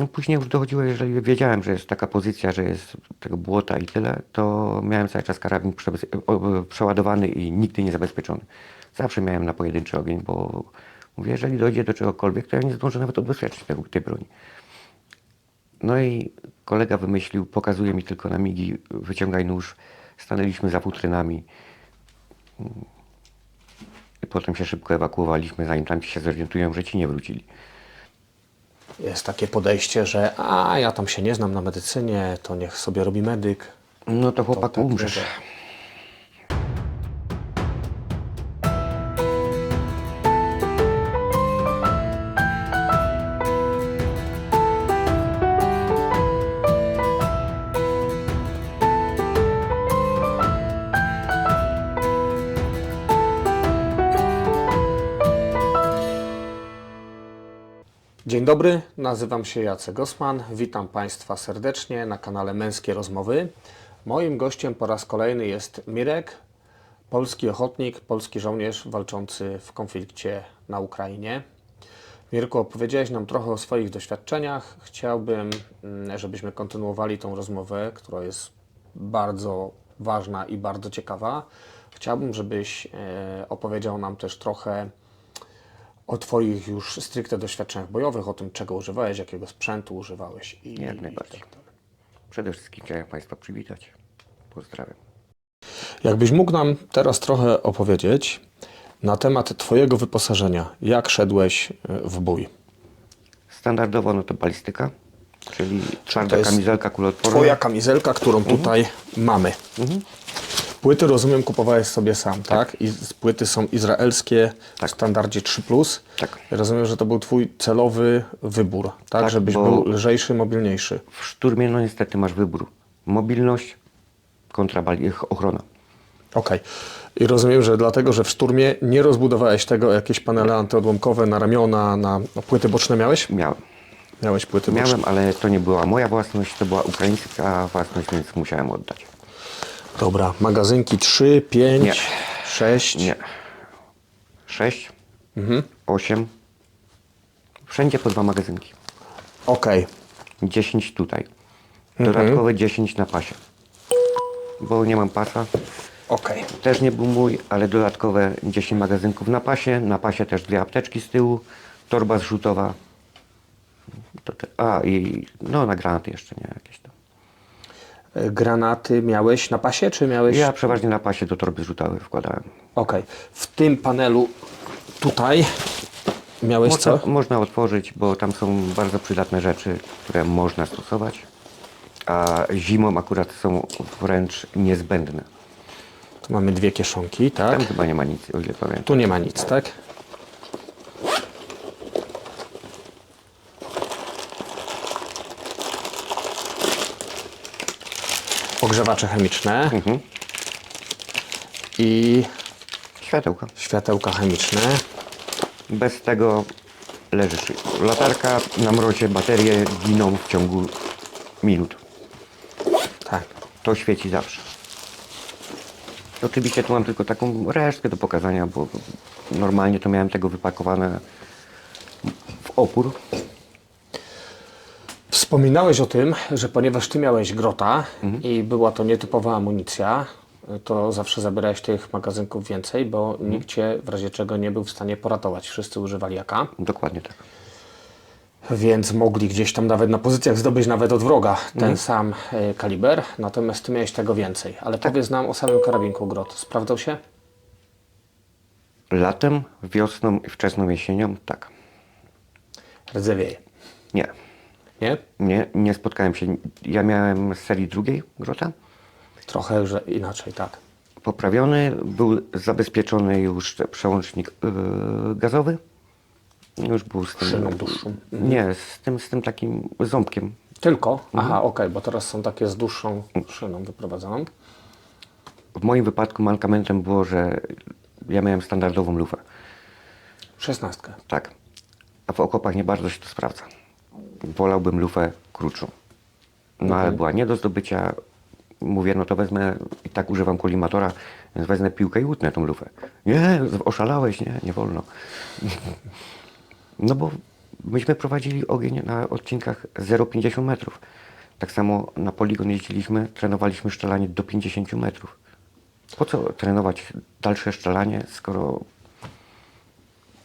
No później już dochodziło, jeżeli wiedziałem, że jest taka pozycja, że jest tego błota i tyle, to miałem cały czas karabin przeładowany i nigdy nie zabezpieczony. Zawsze miałem na pojedynczy ogień, bo mówię, jeżeli dojdzie do czegokolwiek, to ja nie zdążę nawet odbezpieczyć tej broni. No i kolega wymyślił, pokazuje mi tylko na migi, wyciągaj nóż. Stanęliśmy za futrynami. I potem się szybko ewakuowaliśmy, zanim tam się zorientują, że ci nie wrócili. Jest takie podejście, że ja tam się nie znam na medycynie, to niech sobie robi medyk. No to chłopak tak, umrzesz. że- Dzień dobry, nazywam się Jacek Osman. Witam Państwa serdecznie na kanale Męskie Rozmowy. Moim gościem po raz kolejny jest Mirek, polski ochotnik, polski żołnierz walczący w konflikcie na Ukrainie. Mirku, opowiedziałeś nam trochę o swoich doświadczeniach. Chciałbym, żebyśmy kontynuowali tą rozmowę, która jest bardzo ważna i bardzo ciekawa. Chciałbym, żebyś opowiedział nam też trochę o Twoich już stricte doświadczeniach bojowych, o tym, czego używałeś, jakiego sprzętu używałeś Jak najbardziej. tak dalej. Przede wszystkim chciałem Państwa przywitać. Pozdrawiam. Jakbyś mógł nam teraz trochę opowiedzieć na temat Twojego wyposażenia. Jak szedłeś w bój? Standardowo no to balistyka, czyli To twarda jest kamizelka kuloodporna. Twoja kamizelka, którą tutaj mamy. Płyty, rozumiem, kupowałeś sobie sam, tak? I płyty są izraelskie w standardzie 3+. Tak. Rozumiem, że to był Twój celowy wybór, tak? Tak, Żebyś bo- był lżejszy, mobilniejszy. W szturmie no niestety masz wybór. Mobilność kontra ochrona. Okej. I rozumiem, że dlatego, że w szturmie nie rozbudowałeś tego, jakieś panele antyodłamkowe na ramiona, na płyty boczne miałeś? Miałem. Miałeś płyty boczne. Miałem, ale to nie była moja własność, to była ukraińska własność, więc musiałem oddać. Dobra, magazynki 3, 5, Nie. 6. Nie. 6, 8. Wszędzie po 2 magazynki. Okej. 10 tutaj. Dodatkowe 10 na pasie. Bo nie mam pasa. Okej. Też nie był mój, ale dodatkowe 10 magazynków na pasie. Na pasie też 2 apteczki z tyłu. Torba zrzutowa. I no na granaty jeszcze, nie? Jakieś tam. Granaty miałeś na pasie, czy miałeś... Ja przeważnie na pasie do torby zrzutowej wkładałem. Okej. W tym panelu tutaj miałeś co? Można otworzyć, bo tam są bardzo przydatne rzeczy, które można stosować. A zimą akurat są wręcz niezbędne. Tu mamy 2 kieszonki, tak? Tam chyba nie ma nic, o ile pamiętam. Tu nie ma nic, tak? Ogrzewacze chemiczne i Światełka. światełka chemiczne. Bez tego leżysz. Latarka na mrozie, baterie giną w ciągu minut. Tak. To świeci zawsze. Oczywiście tu mam tylko taką resztkę do pokazania, bo normalnie to miałem tego wypakowane w opór. Wspominałeś o tym, że ponieważ Ty miałeś grota i była to nietypowa amunicja, to zawsze zabierałeś tych magazynków więcej, bo nikt Cię w razie czego nie był w stanie poratować. Wszyscy używali AK, Dokładnie tak. więc mogli gdzieś tam nawet na pozycjach zdobyć nawet od wroga ten sam kaliber, natomiast Ty miałeś tego więcej. Ale powiedz nam o samym karabinku grot. Sprawdzał się? Latem, wiosną i wczesną jesienią tak. Rdzewieje. Nie. Nie? Nie spotkałem się. Ja miałem z serii drugiej grota. Trochę że inaczej, tak. Poprawiony, był zabezpieczony już przełącznik gazowy. Już był z tym. Szyną dłuższą. Nie, z tym takim ząbkiem. Tylko? Aha, okej, bo teraz są takie z dłuższą szyną wyprowadzoną. W moim wypadku mankamentem było, że ja miałem standardową lufę. 16. Tak. A w okopach nie bardzo się to sprawdza. Wolałbym lufę krótszą. No ale była nie do zdobycia. Mówię, no to wezmę, i tak używam kolimatora, więc wezmę piłkę i utnę tą lufę. Nie, oszalałeś, nie wolno. No bo myśmy prowadzili ogień na odcinkach 0,50 metrów. Tak samo na poligon jeździliśmy, trenowaliśmy strzelanie do 50 metrów. Po co trenować dalsze strzelanie, skoro...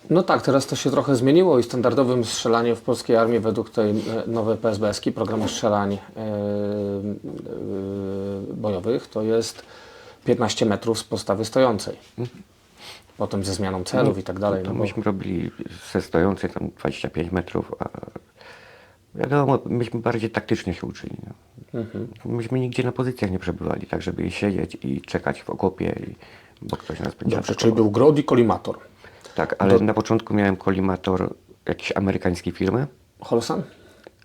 No tak, teraz to się trochę zmieniło i standardowym strzelaniem w polskiej armii według tej nowej PSBS-ki, programu strzelań bojowych, to jest 15 metrów z postawy stojącej. Potem ze zmianą celów i tak dalej. To No bo... myśmy robili ze stojącej tam 25 metrów, a wiadomo, myśmy bardziej taktycznie się uczyli. No. Myśmy nigdzie na pozycjach nie przebywali, tak żeby siedzieć i czekać w okopie, bo ktoś nas będzie Dobrze, atakował. czyli był grot i kolimator. Tak, ale na początku miałem kolimator jakiejś amerykańskiej firmy. Holsan?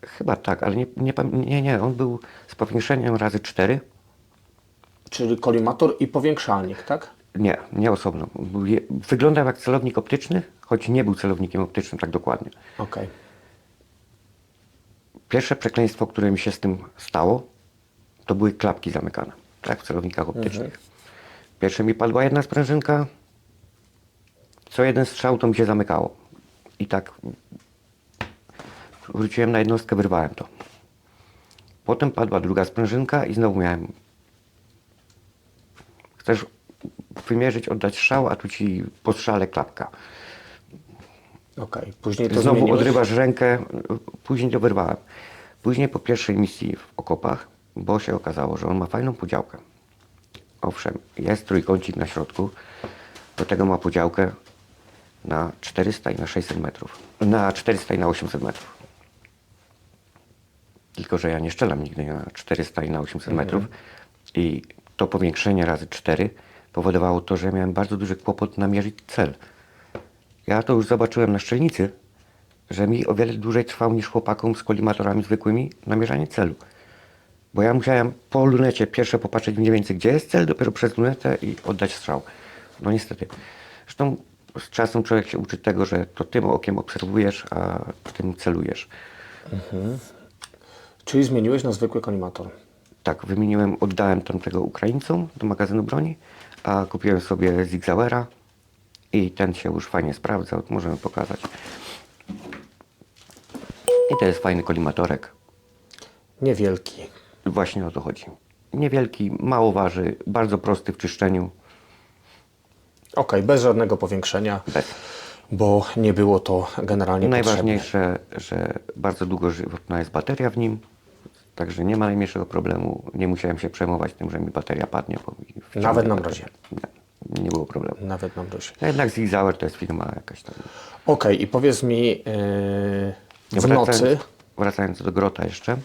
Chyba tak, ale nie, on był z powiększeniem razy 4. Czyli kolimator i powiększalnik, tak? Nie osobno. Wyglądał jak celownik optyczny, choć nie był celownikiem optycznym tak dokładnie. Okej. Pierwsze przekleństwo, które mi się z tym stało, to były klapki zamykane, tak, w celownikach optycznych. Pierwsze mi padła jedna sprężynka, co jeden strzał to mi się zamykało. I tak wróciłem na jednostkę, wyrwałem to. Potem padła druga sprężynka i znowu miałem... Chcesz wymierzyć, oddać strzał, a tu ci po strzale klapka. Okej. Później to Znowu zmieniłeś? odrywasz rękę, później to wyrwałem. Później po pierwszej misji w okopach, bo się okazało, że on ma fajną podziałkę. Owszem, jest trójkącik na środku, do tego ma podziałkę na 400 i na 600 metrów. Na 400 i na 800 metrów. Tylko że ja nie strzelam nigdy na 400 i na 800 metrów i to powiększenie razy 4 powodowało to, że miałem bardzo duży kłopot namierzyć cel. Ja to już zobaczyłem na strzelnicy, że mi o wiele dłużej trwał niż chłopakom z kolimatorami zwykłymi namierzanie celu. Bo ja musiałem po lunecie pierwsze popatrzeć mniej więcej, gdzie jest cel, dopiero przez lunetę i oddać strzał. No niestety. Zresztą z czasem człowiek się uczy tego, że to tym okiem obserwujesz, a tym celujesz. Czyli zmieniłeś na zwykły kolimator. Tak, wymieniłem, oddałem tamtego Ukraińcom do magazynu broni, a kupiłem sobie Zigzauera i ten się już fajnie sprawdza, możemy pokazać. I to jest fajny kolimatorek. Niewielki. Właśnie o to chodzi. Niewielki, mało waży, bardzo prosty w czyszczeniu. Okej, bez żadnego powiększenia, Bez. bo nie było to generalnie potrzebne. Najważniejsze, że bardzo długożywotna jest bateria w nim, także nie ma najmniejszego problemu. Nie musiałem się przejmować tym, że mi bateria padnie. Bo mi wciągnie Nawet na baterię. mrozie. Nie było problemu. Nawet nam dość. A jednak Zigzauer to jest firma jakaś tam. Okej, i powiedz mi w nocy. Wracając do grota jeszcze.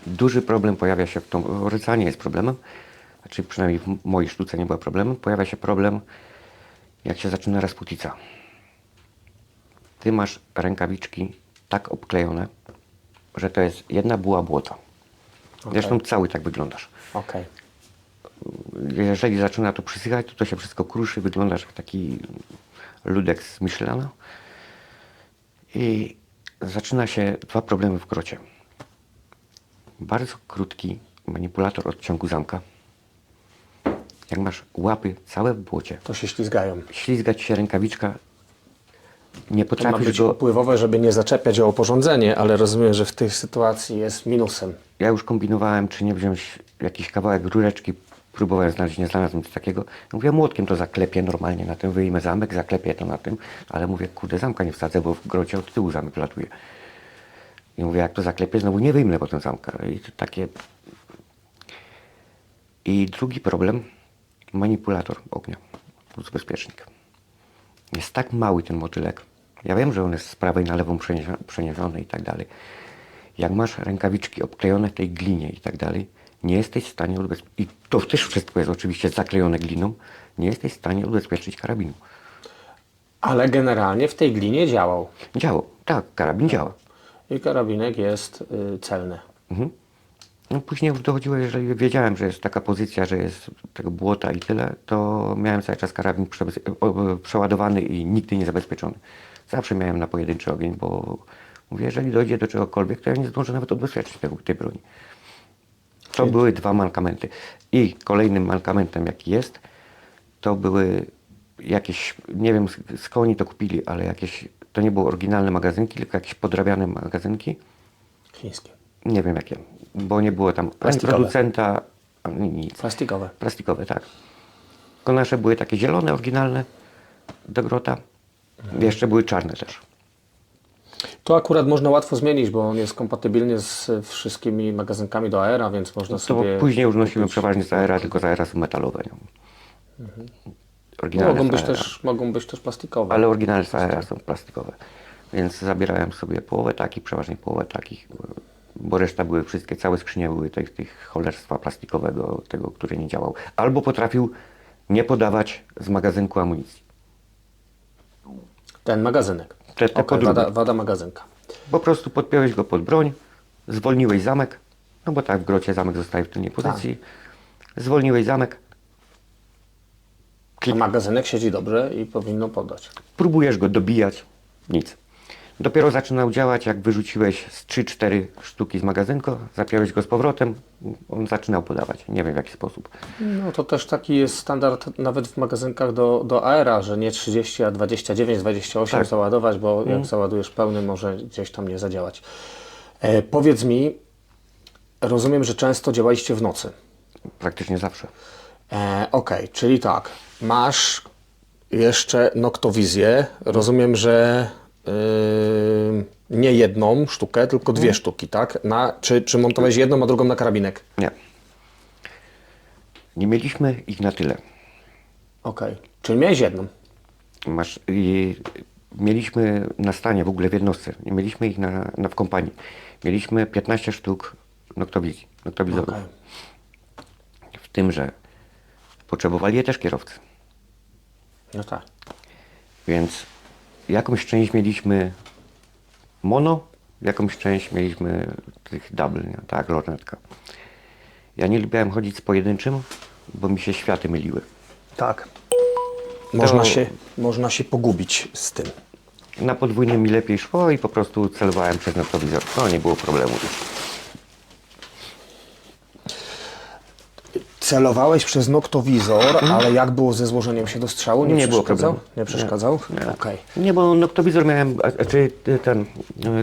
Duży problem pojawia się w tą... Ryca nie jest problemem, znaczy przynajmniej w mojej sztuce nie była problemem. Pojawia się problem, jak się zaczyna Rasputica. Ty masz rękawiczki tak obklejone, że to jest jedna buła błota. Zresztą cały tak wyglądasz. Okej. Jeżeli zaczyna to przysychać, to się wszystko kruszy, wyglądasz jak taki ludek z Michelina. I zaczyna się dwa problemy w grocie. Bardzo krótki manipulator odciągu zamka. Jak masz łapy całe w błocie, To się ślizgają. ślizga ci się rękawiczka, nie To ma potrafisz być go... opływowe, żeby nie zaczepiać o oporządzenie, ale rozumiem, że w tej sytuacji jest minusem. Ja już kombinowałem, czy nie wziąć jakiś kawałek rureczki, próbowałem znaleźć, nie znalazłem coś takiego. Mówię, młotkiem to zaklepię normalnie na tym, wyjmę zamek, zaklepię to na tym, ale mówię, kurde, zamka nie wsadzę, bo w grocie od tyłu zamek latuje. I mówię, jak to zaklepię, znowu nie wyjmę potem zamka. I to takie... I drugi problem, manipulator ognia, plus bezpiecznik. Jest tak mały ten motylek. Ja wiem, że on jest z prawej na lewą przeniesiony i tak dalej. Jak masz rękawiczki obklejone w tej glinie i tak dalej, nie jesteś w stanie odbezpieczyć, i to też wszystko jest oczywiście zaklejone gliną, nie jesteś w stanie odbezpieczyć karabinu. Ale generalnie w tej glinie działał. Działa, tak, karabin działa. I karabinek jest celny. No później już dochodziło, jeżeli wiedziałem, że jest taka pozycja, że jest tego błota i tyle, to miałem cały czas karabin przeładowany i nigdy nie zabezpieczony. Zawsze miałem na pojedynczy ogień, bo mówię, jeżeli dojdzie do czegokolwiek, to ja nie zdążę nawet odbezpieczyć tej broni. To były dwa mankamenty. I kolejnym mankamentem, jaki jest, to były jakieś, nie wiem skąd oni to kupili, ale jakieś to nie były oryginalne magazynki, tylko jakieś podrabiane magazynki. Chińskie. Nie wiem jakie, bo nie było tam ani Plastikowe. producenta, ani nic. Plastikowe. Plastikowe, tak. Tylko nasze były takie zielone, oryginalne do grota. Jeszcze były czarne też. To akurat można łatwo zmienić, bo on jest kompatybilny z wszystkimi magazynkami do Aera, więc można To sobie... później już nosiłem kupić. przeważnie z Aera, tylko z Aera są metalowe. Nie? Oryginalne Mogą z być, Aera. mogą być też plastikowe. Ale oryginalne z Aera są plastikowe. Więc zabierałem sobie połowę takich, przeważnie połowę takich, bo reszta były wszystkie, całe skrzynie były tych cholerstwa plastikowego, tego, który nie działał. Albo potrafił nie podawać z magazynku amunicji. Ten magazynek. Te Okej, podróby. wada magazynka. Po prostu podpiąłeś go pod broń, zwolniłeś zamek, no bo tak w grocie zamek zostaje w tylnej pozycji. Zwolniłeś zamek, A magazynek siedzi dobrze i powinno podać. próbujesz go dobijać, nic. Dopiero zaczynał działać, jak wyrzuciłeś z 3-4 sztuki z magazynku, zapiąłeś go z powrotem, on zaczynał podawać. Nie wiem w jaki sposób. No to też taki jest standard nawet w magazynkach do Aera, że nie 30, a 29, 28 Tak. załadować, bo jak załadujesz pełny, może gdzieś tam nie zadziałać. Powiedz mi, rozumiem, że często działaliście w nocy. Praktycznie zawsze. Okej, czyli tak, masz jeszcze noktowizję. Rozumiem, że nie jedną sztukę, tylko dwie sztuki, tak? Czy montowałeś jedną, a drugą na karabinek? Nie. Nie mieliśmy ich na tyle. Okej, czyli miałeś jedną. Mieliśmy na stanie w ogóle w jednostce. Nie mieliśmy ich w kompanii. Mieliśmy 15 sztuk noktowizorów. Okej. W tym, że potrzebowali je też kierowcy. No tak. Więc jakąś część mieliśmy mono, jakąś część mieliśmy tych double, nie? Tak, lornetka. Ja nie lubiłem chodzić z pojedynczym, bo mi się światy myliły. Tak. To- Można się pogubić z tym. Na podwójnym mi lepiej szło i po prostu celowałem przez noktowizor. No nie było problemu już. Celowałeś przez noktowizor, ale jak było ze złożeniem się do strzału? Nie było przeszkadzał? problemu. Nie przeszkadzał? Nie. Okej. Nie, bo noktowizor miałem, czy ten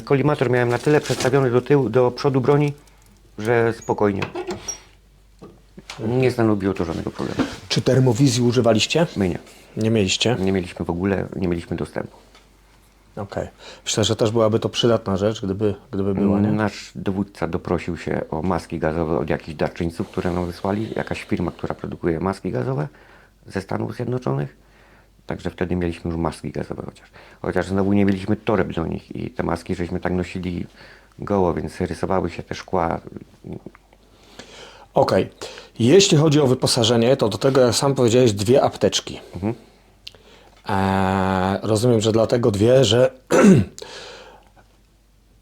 kolimator miałem na tyle przestawiony do tyłu, do przodu broni, że spokojnie. Nie stanowiło to żadnego problemu. Czy termowizji używaliście? My nie. Nie mieliście? Nie mieliśmy w ogóle, nie mieliśmy dostępu. Okej. Myślę, że też byłaby to przydatna rzecz, gdyby była, nie? Nasz dowódca doprosił się o maski gazowe od jakichś darczyńców, które nam wysłali. Jakaś firma, która produkuje maski gazowe ze Stanów Zjednoczonych. Także wtedy mieliśmy już maski gazowe chociaż znowu nie mieliśmy toreb do nich i te maski żeśmy tak nosili goło, więc rysowały się te szkła. Okej. Jeśli chodzi o wyposażenie, to do tego, jak sam powiedziałeś, dwie apteczki. Rozumiem, że dlatego dwie, że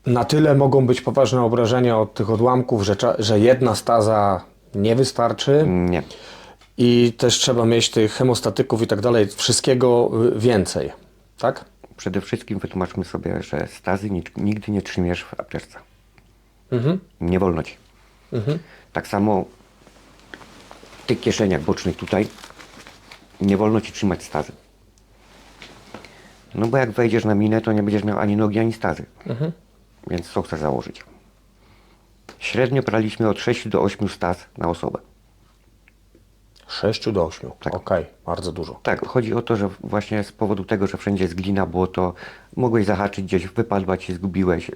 na tyle mogą być poważne obrażenia od tych odłamków, że jedna staza nie wystarczy Nie. i też trzeba mieć tych hemostatyków i tak dalej, wszystkiego więcej, tak? Przede wszystkim wytłumaczmy sobie, że stazy nigdy nie trzymiesz w apteczce. Nie wolno ci. Tak samo w tych kieszeniach bocznych tutaj nie wolno ci trzymać stazy. No bo jak wejdziesz na minę, to nie będziesz miał ani nogi, ani stazy. Więc co chcesz założyć? Średnio braliśmy od 6 do 8 staz na osobę. 6 do 8. Tak. Okej, bardzo dużo. Tak, chodzi o to, że właśnie z powodu tego, że wszędzie jest glina, błoto, mogłeś zahaczyć gdzieś, wypadła się, zgubiłeś.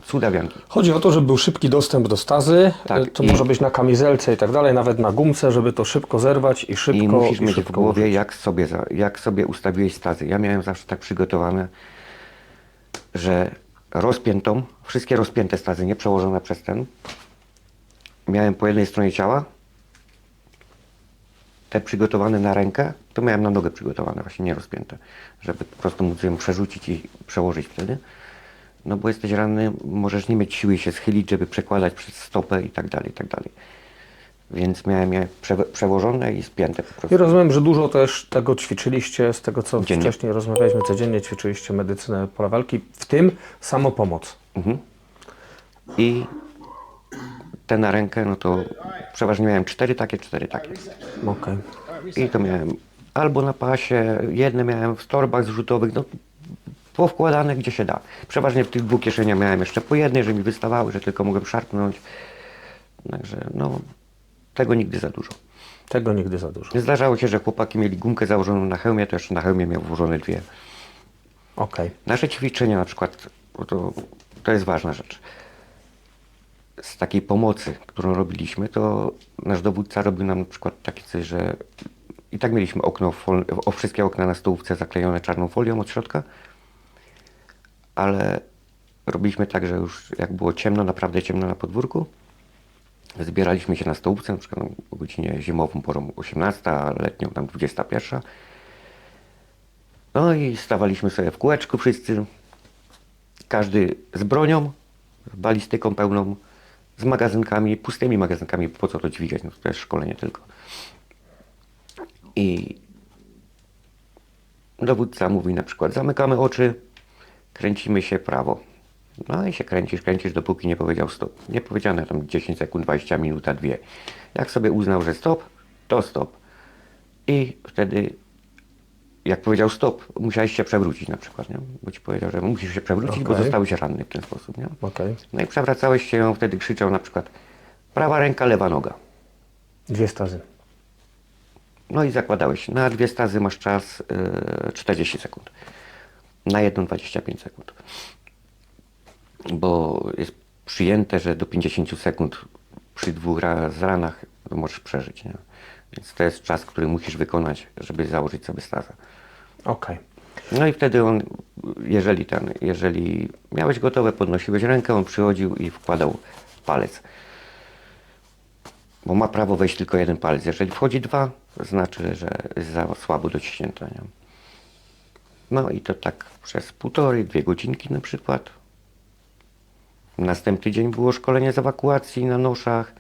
Cudawianki. Chodzi o to, żeby był szybki dostęp do stazy, Tak, to i- może być na kamizelce i tak dalej, nawet na gumce, żeby to szybko zerwać i szybko I musisz mieć w szybko głowie, użyć. jak sobie ustawiłeś stazy. Ja miałem zawsze tak przygotowane, że rozpiętą, wszystkie rozpięte stazy, nie przełożone przez ten, miałem po jednej stronie ciała, te przygotowane na rękę, to miałem na nogę przygotowane, właśnie nie rozpięte, żeby po prostu móc ją przerzucić i przełożyć wtedy. No bo jesteś ranny, możesz nie mieć siły się schylić, żeby przekładać przez stopę i tak dalej, i tak dalej. Więc miałem je przełożone i spięte po prostu. I rozumiem, że dużo też tego ćwiczyliście, z tego co Dziennie. wcześniej rozmawialiśmy, codziennie ćwiczyliście medycynę pola walki, w tym samopomoc. I te na rękę, no to przeważnie miałem 4 takie. Okej. I to miałem albo na pasie, jedne miałem w torbach zrzutowych, no powkładane gdzie się da. Przeważnie w tych 2 kieszeniach miałem jeszcze po jednej, że mi wystawały, że tylko mogłem szarpnąć. Także no, tego nigdy za dużo. Tego nigdy za dużo. Zdarzało się, że chłopaki mieli gumkę założoną na hełmie, to jeszcze na hełmie miał włożone 2. Okej. Nasze ćwiczenia na przykład, bo to jest ważna rzecz. Z takiej pomocy, którą robiliśmy, to nasz dowódca robił nam na przykład takie coś, że i tak mieliśmy okno, wszystkie okna na stołówce zaklejone czarną folią od środka, ale robiliśmy tak, że już jak było ciemno, naprawdę ciemno na podwórku, zbieraliśmy się na stołówce, na przykład o godzinie zimową porą 18, a letnią tam 21. No i stawaliśmy sobie w kółeczku wszyscy, każdy z bronią, z balistyką pełną, z magazynkami, pustymi magazynkami, po co to dźwigać, no to jest szkolenie tylko. I dowódca mówi na przykład, zamykamy oczy, kręcimy się w prawo. No i się kręcisz, dopóki nie powiedział stop. Nie powiedziane tam 10 sekund, 20 minut, 2. Jak sobie uznał, że stop, to stop. I wtedy, jak powiedział stop, musiałeś się przewrócić na przykład, nie? Bo ci powiedział, że musisz się przewrócić, bo Okej. zostałeś ranny w ten sposób, nie? Okej. No i przewracałeś się, i on wtedy krzyczał na przykład prawa ręka, lewa noga. 2 stazy. No i zakładałeś, na 2 stazy masz czas 40 sekund. Na jedną 25 sekund. Bo jest przyjęte, że do 50 sekund przy 2 ranach możesz przeżyć, nie? Więc to jest czas, który musisz wykonać, żeby założyć sobie stazę. Okej. No i wtedy on, jeżeli miałeś gotowe, podnosiłeś rękę, on przychodził i wkładał palec. Bo ma prawo wejść tylko 1 palec. Jeżeli wchodzi 2, to znaczy, że jest za słabo dociśnięte, nie? No i to tak przez 1,5-2 godzinki na przykład. Następny dzień było szkolenie z ewakuacji na noszach.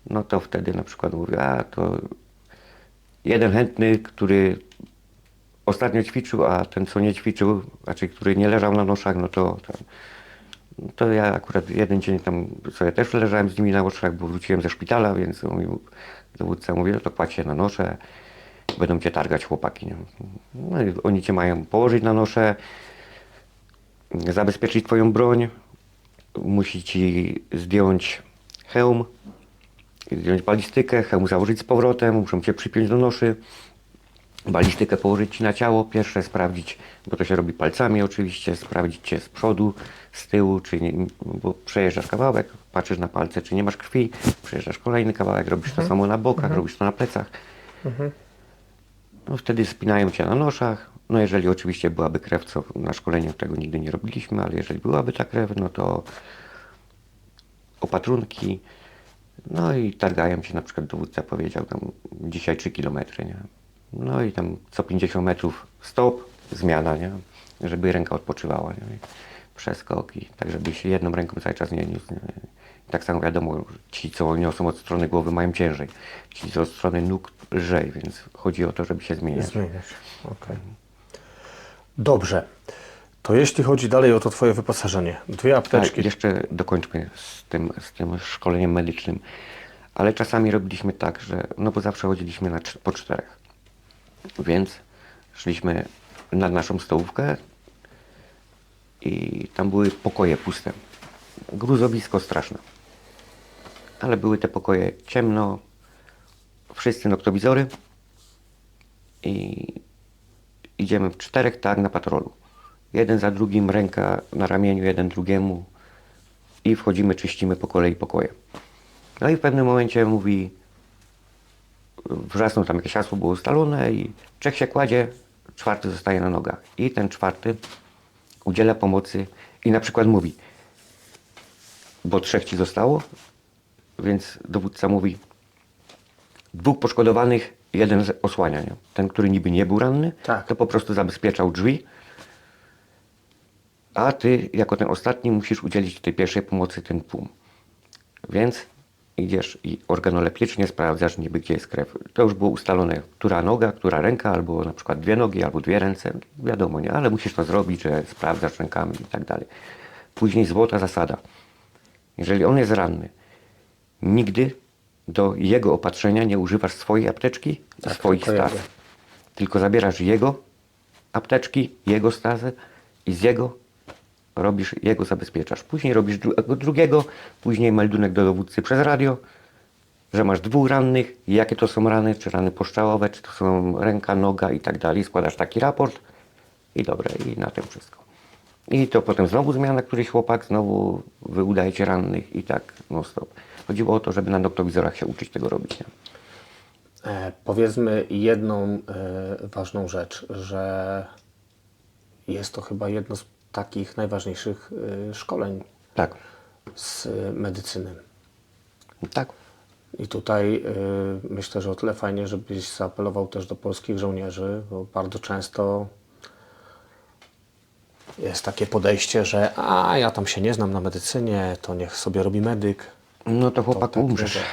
No to wtedy na przykład mówię, to jeden chętny, który ostatnio ćwiczył, a ten co nie ćwiczył, znaczy który nie leżał na noszach, no to ja akurat jeden dzień tam sobie też leżałem z nimi na noszach, bo wróciłem ze szpitala, więc dowódca mówi, no to kładź się na nosze, będą cię targać chłopaki. Nie? No i oni cię mają położyć na nosze, zabezpieczyć twoją broń, musi ci zdjąć hełm, zdjąć balistykę, hełm założyć z powrotem, muszą cię przypiąć do noszy, balistykę położyć ci na ciało, pierwsze sprawdzić, bo to się robi palcami oczywiście, sprawdzić cię z przodu, z tyłu, czy nie, bo przejeżdżasz kawałek, patrzysz na palce, czy nie masz krwi, przejeżdżasz kolejny kawałek, robisz to samo na bokach, robisz to na plecach. No wtedy spinają cię na noszach, no jeżeli oczywiście byłaby krew, co na szkoleniu tego nigdy nie robiliśmy, ale jeżeli byłaby ta krew, no to opatrunki, no i targają się, na przykład dowódca powiedział tam dzisiaj 3 km, nie? No i tam co 50 metrów stop, zmiana, nie? Żeby ręka odpoczywała, nie? Przeskoki, tak żeby się jedną ręką cały czas nie niósł. Nie? I tak samo wiadomo, ci co niosą od strony głowy mają ciężej, ci co od strony nóg lżej, więc chodzi o to, żeby się zmieniać. Zmieniać. Okej. Dobrze. To jeśli chodzi dalej o to twoje wyposażenie, 2 apteczki. Tak, jeszcze dokończmy z tym szkoleniem medycznym. Ale czasami robiliśmy tak, że, no bo zawsze chodziliśmy po 4. Więc szliśmy na naszą stołówkę i tam były pokoje puste. Gruzowisko straszne. Ale były te pokoje ciemno, wszyscy noktowizory i idziemy w 4 tak na patrolu. Jeden za drugim, ręka na ramieniu, jeden drugiemu i wchodzimy, czyścimy po kolei pokoje. No i w pewnym momencie mówi, wrzasnął tam jakieś hasło, było ustalone i 3 się kładzie, 4 zostaje na nogach. I ten 4 udziela pomocy i na przykład mówi, bo 3 ci zostało, więc dowódca mówi, 2 poszkodowanych, 1 osłania. Nie? Ten, który niby nie był ranny, Tak. to po prostu zabezpieczał drzwi, a ty jako ten ostatni musisz udzielić tej pierwszej pomocy ten tłum. Więc idziesz i organoleptycznie sprawdzasz niby gdzie jest krew. To już było ustalone, która noga, która ręka, albo na przykład 2 nogi, albo 2 ręce. Wiadomo, nie? Ale musisz to zrobić, że sprawdzasz rękami i tak dalej. Później złota zasada. Jeżeli on jest ranny, nigdy do jego opatrzenia nie używasz swojej apteczki i swoich tylko staz. jego. Tylko zabierasz jego apteczki, jego stazę i z jego robisz, jego zabezpieczasz. Później robisz drugiego, później meldunek do dowódcy przez radio, że masz 2 rannych, jakie to są rany, czy rany poszczałowe, czy to są ręka, noga i tak dalej. Składasz taki raport i dobre, i na tym wszystko. I to potem znowu zmiana, któryś chłopak, znowu wy udajecie rannych i tak non stop. Chodziło o to, żeby na noktowizorach się uczyć tego robić. Nie? Powiedzmy jedną ważną rzecz, że jest to chyba jedno z takich najważniejszych szkoleń Tak, z medycyny. tak. I tutaj myślę, że o tyle fajnie, żebyś zaapelował też do polskich żołnierzy, bo bardzo często jest takie podejście, że ja tam się nie znam na medycynie, to niech sobie robi medyk. No to chłopak tak, umrzesz. że-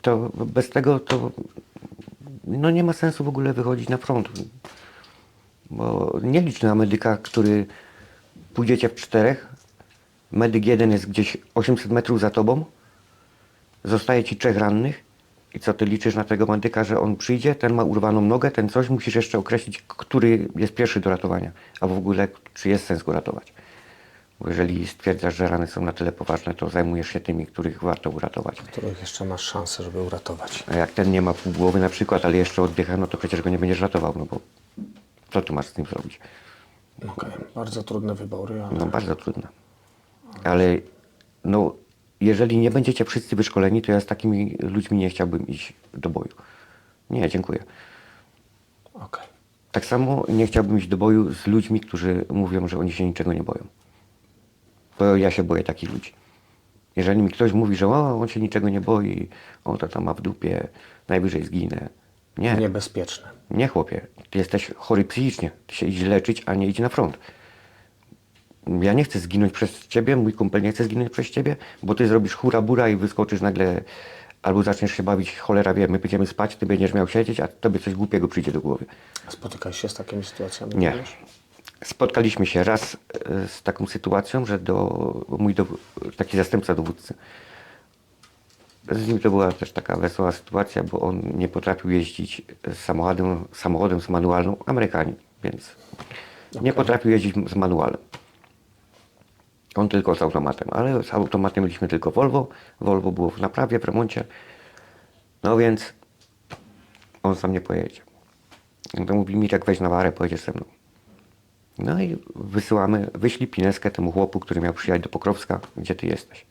To bez tego to no nie ma sensu w ogóle wychodzić na front. Bo nie licz na medyka, który pójdziecie w 4. Medyk jeden jest gdzieś 800 metrów za tobą. Zostaje ci 3 rannych. I co ty liczysz na tego medyka, że on przyjdzie, ten ma urwaną nogę, ten coś, musisz jeszcze określić, który jest pierwszy do ratowania. Albo w ogóle, czy jest sens go ratować. Bo jeżeli stwierdzasz, że rany są na tyle poważne, to zajmujesz się tymi, których warto uratować. których jeszcze masz szansę, żeby uratować. A jak ten nie ma pół głowy na przykład, ale jeszcze oddycha, no to przecież go nie będziesz ratował, no bo co tu masz z tym zrobić? Okej, bardzo trudne wybory, ale No bardzo trudno. Ale no, jeżeli nie będziecie wszyscy wyszkoleni, to ja z takimi ludźmi nie chciałbym iść do boju. Nie, dziękuję. okej. Tak samo nie chciałbym iść do boju z ludźmi, którzy mówią, że oni się niczego nie boją. Bo ja się boję takich ludzi. Jeżeli mi ktoś mówi, że on się niczego nie boi, on to tam ma w dupie, najwyżej zginę. Nie, Niebezpieczne. nie chłopie, ty jesteś chory psychicznie, ty się idź leczyć, a nie idź na front. Ja nie chcę zginąć przez ciebie, mój kumpel nie chce zginąć przez ciebie, bo ty zrobisz hura bura i wyskoczysz nagle, albo zaczniesz się bawić, cholera wie, my będziemy spać, ty będziesz miał siedzieć, a tobie coś głupiego przyjdzie do głowy. Spotykałeś się z takimi sytuacjami? Nie. również? Spotkaliśmy się raz z taką sytuacją, że taki zastępca dowódcy, z nim to była też taka wesoła sytuacja, bo on nie potrafił jeździć samochodem z manualną, Amerykanin, więc nie potrafił jeździć z manualem. On tylko z automatem, ale z automatem mieliśmy tylko Volvo. Volvo było w naprawie, w remoncie. No więc on sam nie pojedzie. On to mówi, Mirek, weź na warę, pojedziesz ze mną. No i wyślij pineskę temu chłopu, który miał przyjechać do Pokrowska, gdzie ty jesteś.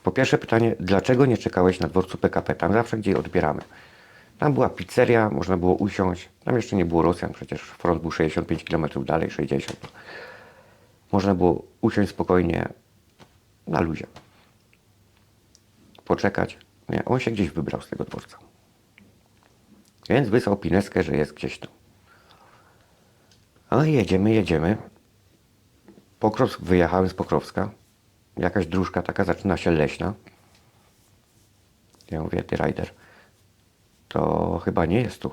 Po pierwsze pytanie, dlaczego nie czekałeś na dworcu PKP? Tam zawsze, gdzie je odbieramy. Tam była pizzeria, można było usiąść. Tam jeszcze nie było Rosjan, przecież front był 65 km dalej, 60. Można było usiąść spokojnie na luzie. Poczekać. Nie, on się gdzieś wybrał z tego dworca. Więc wysłał pineskę, że jest gdzieś tu. No i jedziemy. Wyjechałem z Pokrowska. Jakaś dróżka taka zaczyna się leśna. Ja mówię, ty rider, to chyba nie jest tu.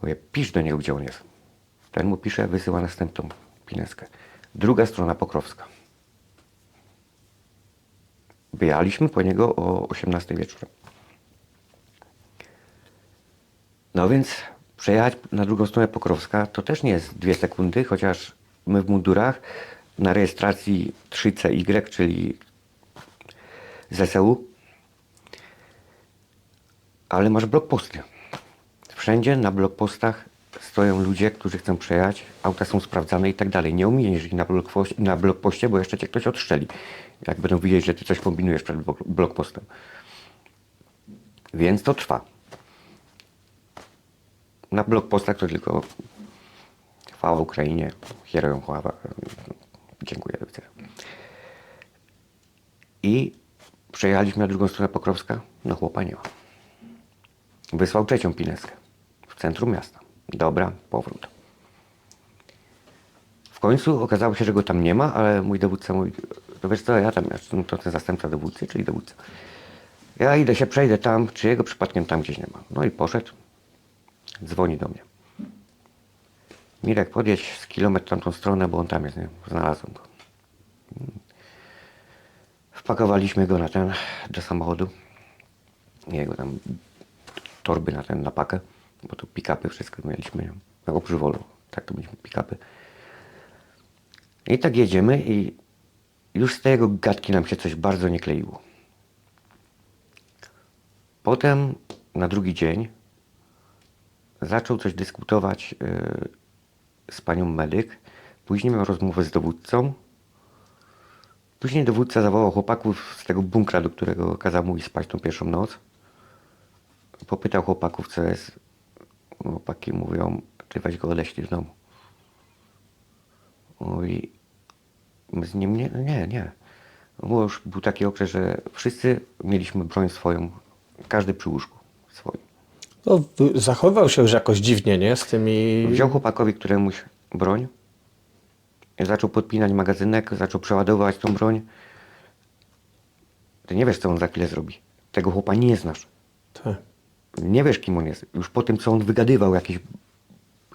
Mówię, pisz do niego, gdzie on jest. Ten mu pisze, wysyła następną pineskę. Druga strona Pokrowska. Wyjechaliśmy po niego o 18 wieczorem. No więc przejechać na drugą stronę Pokrowska to też nie jest 2 sekundy, chociaż my w mundurach na rejestracji 3CY, czyli ZSU, ale masz blokposty. Wszędzie na blokpostach stoją ludzie, którzy chcą przejechać, auta są sprawdzane i tak dalej. Nie ominiesz ich na blokpoście, bo jeszcze cię ktoś odstrzeli, jak będą widzieć, że ty coś kombinujesz przed blokpostem. Więc to trwa. Na blokpostach to tylko chwała Ukrainie, herojom chwała. Dziękuję, do widzenia. I przejechaliśmy na drugą stronę Pokrowska, no chłopa nie ma. Wysłał trzecią pineskę w centrum miasta. Dobra, powrót. W końcu okazało się, że go tam nie ma, ale mój dowódca mówi, to wiesz co, ja tam jestem, to ten zastępca dowódcy, czyli dowódca. Ja idę się, przejdę tam, czy jego przypadkiem tam gdzieś nie ma. No i poszedł, dzwoni do mnie. Mirek, podjedź z kilometr w tamtą stronę, bo on tam jest, nie? Znalazłem go. Wpakowaliśmy go do samochodu. Jego tam torby na pakę, bo tu pick-upy wszystko mieliśmy, no oprócz Volvo, tak to mieliśmy pick-upy. I tak jedziemy i już z tego gadki nam się coś bardzo nie kleiło. Potem na drugi dzień zaczął coś dyskutować z panią medyk. Później miał rozmowę z dowódcą. Później dowódca zawołał chłopaków z tego bunkra, do którego kazał mu iść spać tą pierwszą noc. Popytał chłopaków, co jest. Chłopaki mówią, ty weź go odeślij z domu. Mówi, my z nim nie. Bo już był taki okres, że wszyscy mieliśmy broń swoją, każdy przy łóżku swoim. No, zachowywał się już jakoś dziwnie, nie? Z tymi... Wziął chłopakowi któremuś broń, zaczął podpinać magazynek, zaczął przeładowywać tą broń. Ty nie wiesz, co on za chwilę zrobi. Tego chłopa nie znasz. Tak. Nie wiesz, kim on jest. Już po tym, co on wygadywał, jakieś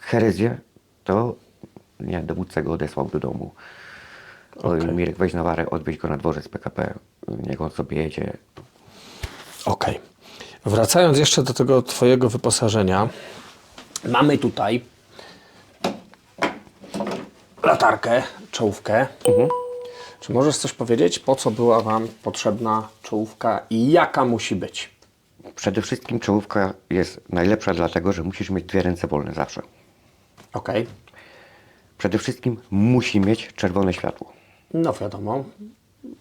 herezje, to nie, dowódca go odesłał do domu. Oj, Okej. Mirek, weź na warę, odwieź go na dworzec PKP. Niech on sobie jedzie. Okej. Wracając jeszcze do tego twojego wyposażenia, mamy tutaj latarkę, czołówkę. Czy możesz coś powiedzieć, po co była wam potrzebna czołówka i jaka musi być? Przede wszystkim czołówka jest najlepsza dlatego, że musisz mieć dwie ręce wolne zawsze. Okej. Przede wszystkim musi mieć czerwone światło. No wiadomo,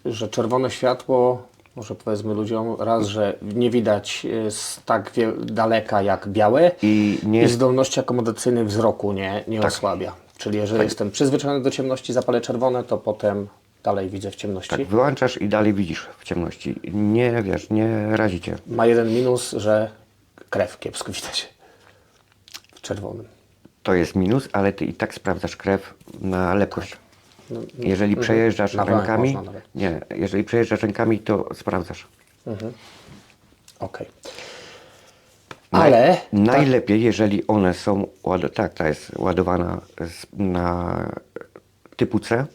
że czerwone światło, może powiedzmy ludziom, raz, że nie widać z tak daleka jak białe I nie i jest- zdolności akomodacyjnej wzroku nie Tak. osłabia. Czyli jeżeli jestem przyzwyczajony do ciemności, zapalę czerwone, to potem dalej widzę w ciemności. Tak, wyłączasz i dalej widzisz w ciemności. Nie, wiesz, nie razi cię. Ma jeden minus, że krew kiepsko widać w czerwonym. To jest minus, ale ty i tak sprawdzasz krew na lepkość. Jeżeli przejeżdżasz Na bank rękami, można nawet. nie, jeżeli przejeżdżasz rękami, to sprawdzasz. Okej. Ale Najlepiej, jeżeli one są, tak, ta jest ładowana na typu C,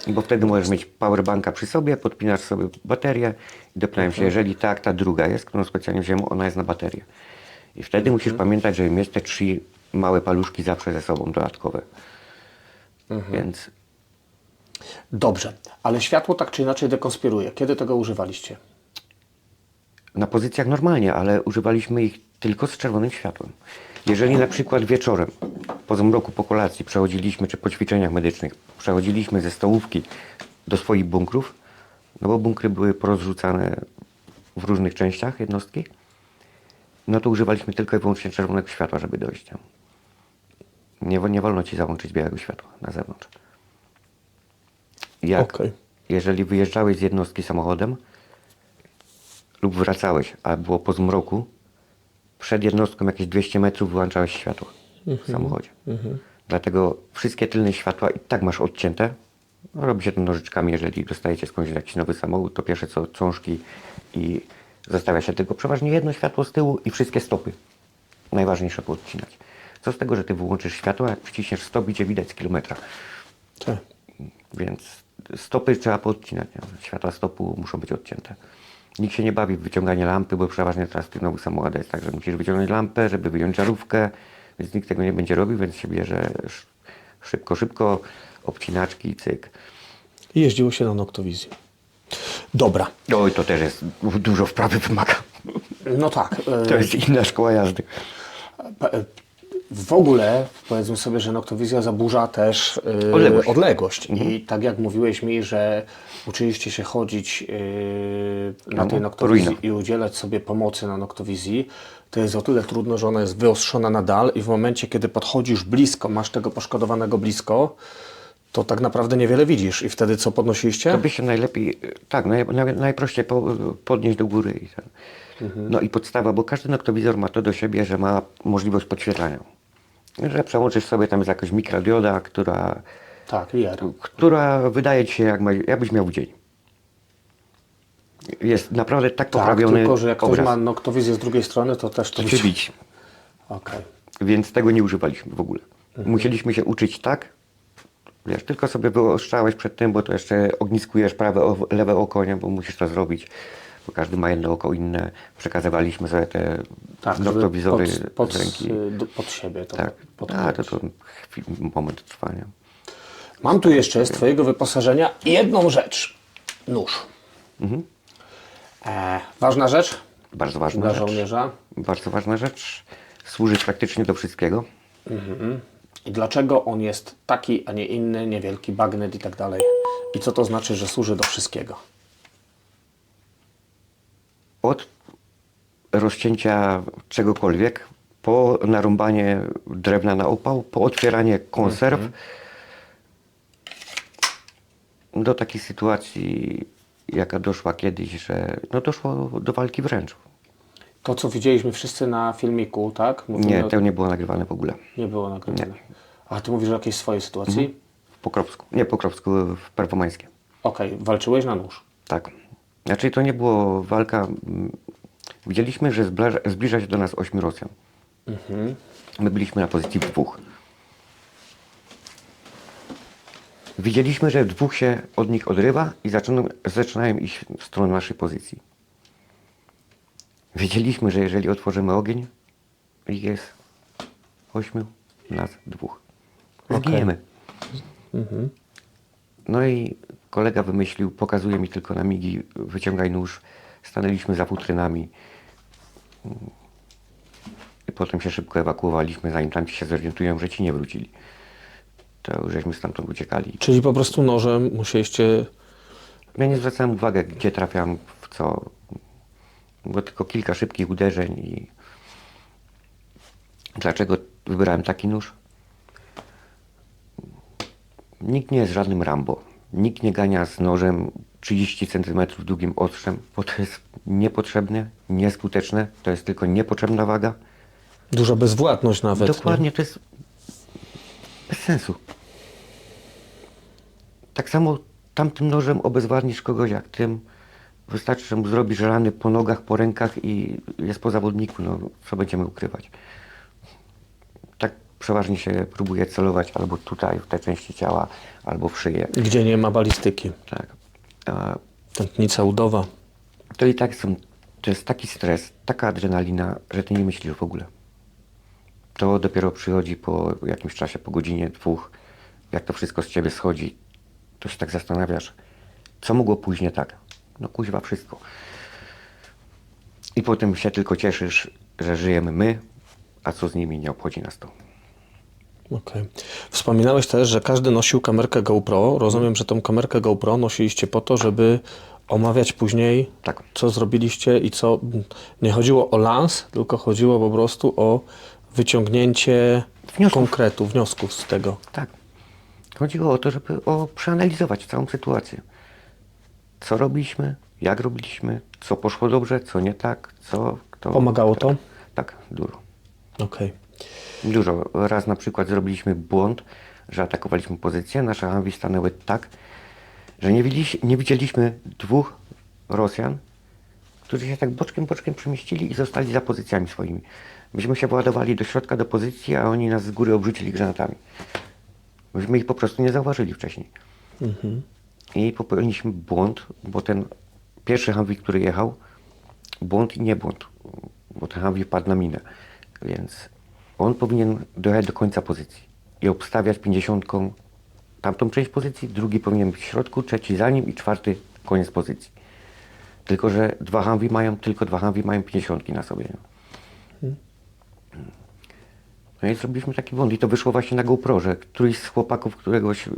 bo wtedy możesz mieć powerbanka przy sobie, podpinasz sobie baterię i dopinają się. Jeżeli tak, ta druga jest, którą specjalnie wziąłem, ona jest na baterię. I wtedy musisz pamiętać, żeby mieć te 3 małe paluszki zawsze ze sobą dodatkowe. Więc dobrze, ale światło tak czy inaczej dekonspiruje. Kiedy tego używaliście? na pozycjach normalnie, ale używaliśmy ich tylko z czerwonym światłem. Jeżeli na przykład wieczorem, po zmroku, po kolacji przechodziliśmy, czy po ćwiczeniach medycznych, przechodziliśmy ze stołówki do swoich bunkrów, no bo bunkry były porozrzucane w różnych częściach jednostki, no to używaliśmy tylko i wyłącznie czerwonego światła, żeby dojść tam. Nie wolno ci załączyć białego światła na zewnątrz. Okej. Jeżeli wyjeżdżałeś z jednostki samochodem lub wracałeś, a było po zmroku, przed jednostką jakieś 200 metrów wyłączałeś światło w samochodzie. Dlatego wszystkie tylne światła i tak masz odcięte. No, robi się to nożyczkami, jeżeli dostajecie skądś jakiś nowy samochód, to pierwsze co cążki i zostawia się tylko przeważnie jedno światło z tyłu i wszystkie stopy. Najważniejsze poodcinać. Co z tego, że ty wyłączysz światło, jak przyciśniesz stop, idzie widać z kilometra. Tak. Więc stopy trzeba poodcinać. Nie? Światła stopu muszą być odcięte. Nikt się nie bawi w wyciąganie lampy, bo przeważnie teraz w tych nowych samochodach jest tak, że musisz wyciągnąć lampę, żeby wyjąć żarówkę, więc nikt tego nie będzie robił, więc się bierze szybko, obcinaczki i cyk. I jeździło się na noktowizji. Dobra. Oj, to też jest dużo wprawy wymaga. No tak. To jest inna szkoła jazdy. W ogóle powiedzmy sobie, że noktowizja zaburza też odległość. I tak jak mówiłeś mi, że uczyliście się chodzić na tej noktowizji ruina. i udzielać sobie pomocy na noktowizji, to jest o tyle trudno, że ona jest wyostrzona nadal i w momencie, kiedy podchodzisz blisko, masz tego poszkodowanego blisko, to tak naprawdę niewiele widzisz. I wtedy co podnosiliście? To by się najlepiej, tak, najprościej podnieść do góry. I ten. No i podstawa, bo każdy noktowizor ma to do siebie, że ma możliwość podświetlania. Że przełączysz sobie, tam jest jakaś mikrodioda, Tak, LIR. która wydaje ci się, jakbyś miał w dzień. Jest naprawdę tak Tak, poprawiony tylko że jak ktoś obraz. ma noktowizję z drugiej strony, to też to To się bić. Okej. Więc tego nie używaliśmy w ogóle. Musieliśmy się uczyć tak, wiesz, tylko sobie wyostrzałeś przed tym, bo to jeszcze ogniskujesz lewe oko, nie? Bo musisz to zrobić, bo każdy ma jedno oko inne. Przekazywaliśmy sobie te Tak, noktowizory pod z ręki. pod siebie. To Tak, pod to moment trwania. Mam tu jeszcze z Twojego wyposażenia jedną rzecz. Nóż. Ważna rzecz Bardzo ważna dla rzecz. żołnierza. Bardzo ważna rzecz. Służy praktycznie do wszystkiego. I dlaczego on jest taki, a nie inny, niewielki bagnet i tak dalej. I co to znaczy, że służy do wszystkiego? Od rozcięcia czegokolwiek, po narąbanie drewna na opał, po otwieranie konserw, do takiej sytuacji, jaka doszła kiedyś, że no doszło do walki wręcz. To, co widzieliśmy wszyscy na filmiku, tak? Nie, to nie było nagrywane w ogóle. Nie było nagrywane. A Ty mówisz o jakiejś swojej sytuacji? W Pokropsku. Nie, Pokropsku, w Perwomańskie. Okej, walczyłeś na nóż. Tak. Znaczy to nie było walka. Widzieliśmy, że zbliża się do nas 8 Rosjan. My byliśmy na pozycji 2. Widzieliśmy, że 2 się od nich odrywa i zaczynają iść w stronę naszej pozycji. Wiedzieliśmy, że jeżeli otworzymy ogień, ich jest 8, nas 2. Zginiemy. No i kolega wymyślił, pokazuje mi tylko na migi, wyciągaj nóż. Stanęliśmy za futrynami. I potem się szybko ewakuowaliśmy, zanim tamci się zorientują, że ci nie wrócili. To już żeśmy stamtąd uciekali. Czyli po prostu nożem musieliście... Ja nie zwracałem uwagi, gdzie trafiam, w co. Było tylko kilka szybkich uderzeń i... Dlaczego wybrałem taki nóż? Nikt nie jest żadnym Rambo. Nikt nie gania z nożem 30 cm długim ostrzem, bo to jest niepotrzebne, nieskuteczne, to jest tylko niepotrzebna waga. Duża bezwładność nawet. Dokładnie, to jest bez sensu. Tak samo tamtym nożem obezwładnisz kogoś jak tym. Wystarczy, że mu zrobisz rany po nogach, po rękach i jest po zawodniku. No, co będziemy ukrywać? Tak przeważnie się próbuje celować albo tutaj, w te części ciała, albo w szyję. Gdzie nie ma balistyki. Tak. A Tętnica udowa. to i tak to jest taki stres, taka adrenalina, że ty nie myślisz w ogóle. To dopiero przychodzi po jakimś czasie, po godzinie, 2, jak to wszystko z ciebie schodzi, to się tak zastanawiasz, co mogło pójść nie tak. No kuźwa wszystko. I potem się tylko cieszysz, że żyjemy my, a co z nimi, nie obchodzi nas to. Okej. Wspominałeś też, że każdy nosił kamerkę GoPro. Rozumiem, że tą kamerkę GoPro nosiliście po to, żeby omawiać później, Tak. co zrobiliście i co... Nie chodziło o lans, tylko chodziło po prostu o wyciągnięcie konkretów, wniosków z tego. Tak. Chodziło o to, żeby przeanalizować całą sytuację. Co robiliśmy, jak robiliśmy, co poszło dobrze, co nie tak, co... Kto, Pomagało to? Tak, dużo. Okej. Dużo. Raz na przykład zrobiliśmy błąd, że atakowaliśmy pozycję, nasze Humvee stanęły tak, że nie widzieliśmy 2 Rosjan, którzy się tak boczkiem przemieścili i zostali za pozycjami swoimi. Myśmy się wyładowali do środka, do pozycji, a oni nas z góry obrzucili granatami. Myśmy ich po prostu nie zauważyli wcześniej. I popełniliśmy błąd, bo ten pierwszy Humvee, który jechał, błąd i nie błąd, bo ten Humvee padł na minę, więc on powinien dojechać do końca pozycji i obstawiać 50 tamtą część pozycji, drugi powinien być w środku, trzeci za nim i 4 koniec pozycji. Tylko, że tylko dwa Humvee mają 50 na sobie. No i zrobiliśmy taki błąd i to wyszło właśnie na GoPro, że któryś z chłopaków, któregoś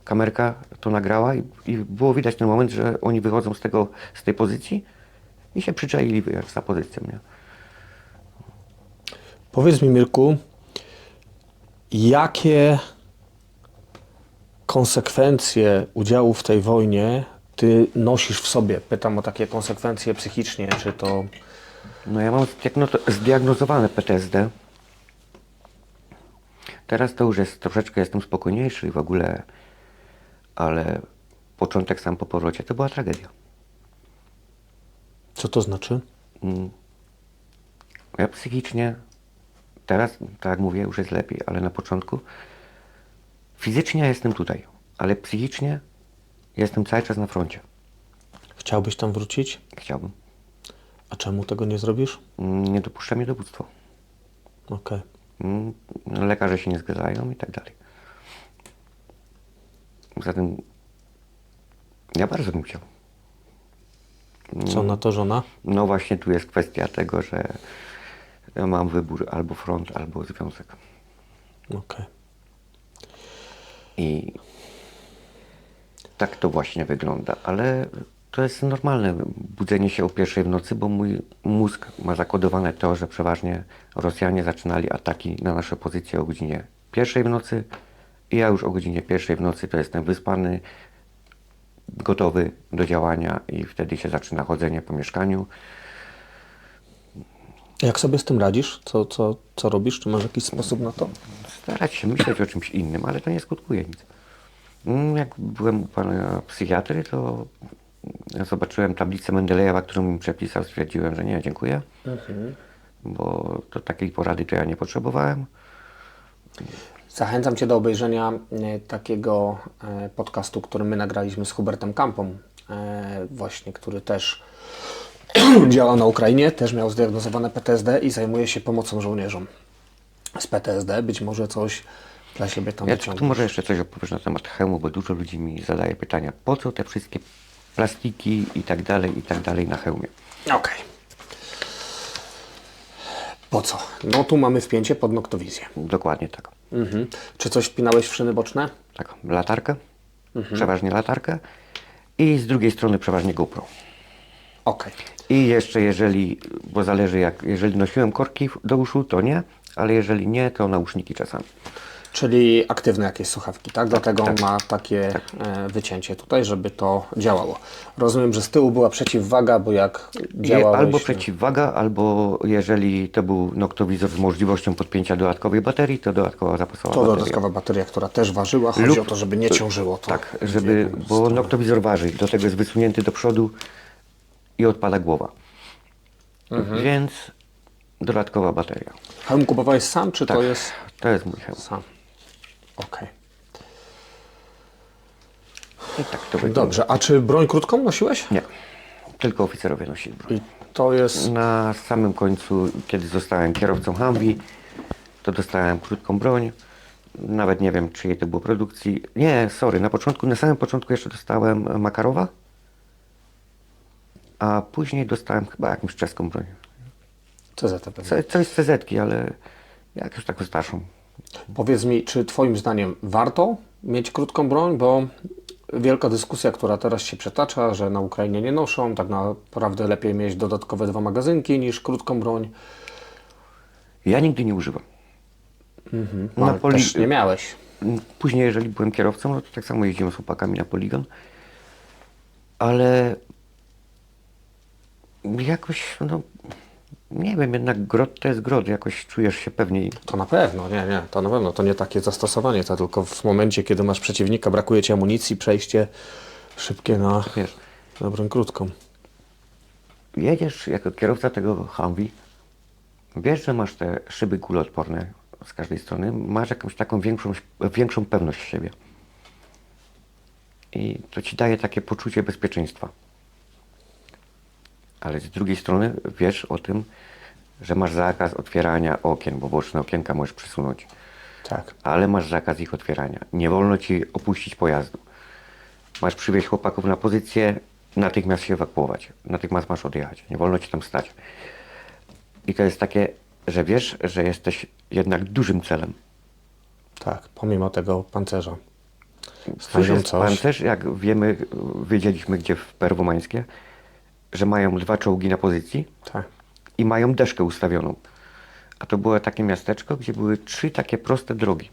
kamerka to nagrała i było widać ten moment, że oni wychodzą z tej pozycji i się przyczaili za pozycją. Nie? Powiedz mi, Mirku, jakie konsekwencje udziału w tej wojnie ty nosisz w sobie? Pytam o takie konsekwencje psychicznie, czy to... No ja mam zdiagnozowane PTSD. Teraz to już jest troszeczkę, jestem spokojniejszy w ogóle, ale początek sam po powrocie to była tragedia. Co to znaczy? Ja psychicznie, teraz, tak jak mówię, już jest lepiej, ale na początku fizycznie ja jestem tutaj, ale psychicznie jestem cały czas na froncie. Chciałbyś tam wrócić? Chciałbym. A czemu tego nie zrobisz? Nie dopuszcza mnie dowództwo. Okej. Lekarze się nie zgadzają i tak dalej. Zatem ja bardzo bym chciał. Co na to żona? No właśnie tu jest kwestia tego, że ja mam wybór albo front, albo związek. Okej. I tak to właśnie wygląda, ale to jest normalne budzenie się o 1 w nocy, bo mój mózg ma zakodowane to, że przeważnie Rosjanie zaczynali ataki na nasze pozycje o godzinie 1 w nocy i ja już o godzinie 1 w nocy to jestem wyspany, gotowy do działania i wtedy się zaczyna chodzenie po mieszkaniu. Jak sobie z tym radzisz? Co robisz? Czy masz jakiś sposób na to? Starać się myśleć o czymś innym, ale to nie skutkuje nic. Jak byłem u pana psychiatry, to zobaczyłem tablicę Mendelejewa, którą mi przepisał, stwierdziłem, że nie, dziękuję, bo to takiej porady to ja nie potrzebowałem. Zachęcam Cię do obejrzenia takiego podcastu, który my nagraliśmy z Hubertem Kampą, właśnie, który też działa na Ukrainie, też miał zdiagnozowane PTSD i zajmuje się pomocą żołnierzom z PTSD. Być może coś dla siebie tam Ja wyciągniesz. tu może jeszcze coś opowiesz na temat hełmu, bo dużo ludzi mi zadaje pytania, po co te wszystkie plastiki i tak dalej na hełmie. Okej. Po co? No tu mamy wpięcie pod noktowizję. Dokładnie tak. Czy coś wpinałeś w szyny boczne? Tak, latarkę, przeważnie latarkę i z drugiej strony przeważnie GoPro. Okej. I jeszcze bo zależy jeżeli nosiłem korki do uszu, to nie, ale jeżeli nie, to nauszniki czasami. Czyli aktywne jakieś słuchawki, tak? Dlatego tak. ma takie wycięcie tutaj, żeby to działało. Rozumiem, że z tyłu była przeciwwaga, bo jak działałeś... Albo przeciwwaga, albo jeżeli to był noktowizor z możliwością podpięcia dodatkowej baterii, to dodatkowa zapasowa To bateria. dodatkowa bateria, która też ważyła. Chodzi o to, żeby nie ciążyło to. Tak, w jedną bo stronę. noktowizor waży, do tego jest wysunięty do przodu i odpada głowa. Więc dodatkowa bateria. Hełm kupowałeś sam, czy Tak, to jest... to jest mój hełm. Sam. Okej. I tak to wygląda. Dobrze, a czy broń krótką nosiłeś? Nie, tylko oficerowie nosili broń. I to jest... Na samym końcu, kiedy zostałem kierowcą Humvee, to dostałem krótką broń. Nawet nie wiem, czyjej to było produkcji. Nie, sorry, na samym początku jeszcze dostałem Makarowa, a później dostałem chyba jakąś czeską broń. CZT pewnie. Coś z CZ-ki, ale jakąś taką starszą. Powiedz mi, czy Twoim zdaniem warto mieć krótką broń, bo wielka dyskusja, która teraz się przetacza, że na Ukrainie nie noszą, tak naprawdę lepiej mieć dodatkowe 2 magazynki niż krótką broń. Ja nigdy nie używam. No, ale też nie miałeś. Później, jeżeli byłem kierowcą, no to tak samo jeździłem z chłopakami na poligon, ale jakoś, no nie wiem, jednak grot to jest grot, jakoś czujesz się pewniej. To na pewno, nie, to na pewno. To nie takie zastosowanie, to tylko w momencie, kiedy masz przeciwnika, brakuje Ci amunicji, przejście szybkie Wiesz, na broń krótką. jedziesz jako kierowca tego Humvee, wiesz, że masz te szyby kuloodporne z każdej strony, masz jakąś taką większą pewność siebie. I to ci daje takie poczucie bezpieczeństwa. Ale z drugiej strony wiesz o tym, że masz zakaz otwierania okien, bo boczne okienka możesz przesunąć. Tak. Ale masz zakaz ich otwierania. Nie wolno ci opuścić pojazdu. Masz przywieźć chłopaków na pozycję, natychmiast się ewakuować. Natychmiast masz odjechać. Nie wolno ci tam stać. I to jest takie, że wiesz, że jesteś jednak dużym celem. Tak, pomimo tego pancerza. Cóż Znajdą jest coś. pancerz, jak wiemy, wiedzieliśmy gdzie w Perwomańskie, że mają 2 czołgi na pozycji Tak. i mają deszkę ustawioną. A to było takie miasteczko, gdzie były 3 takie proste drogi.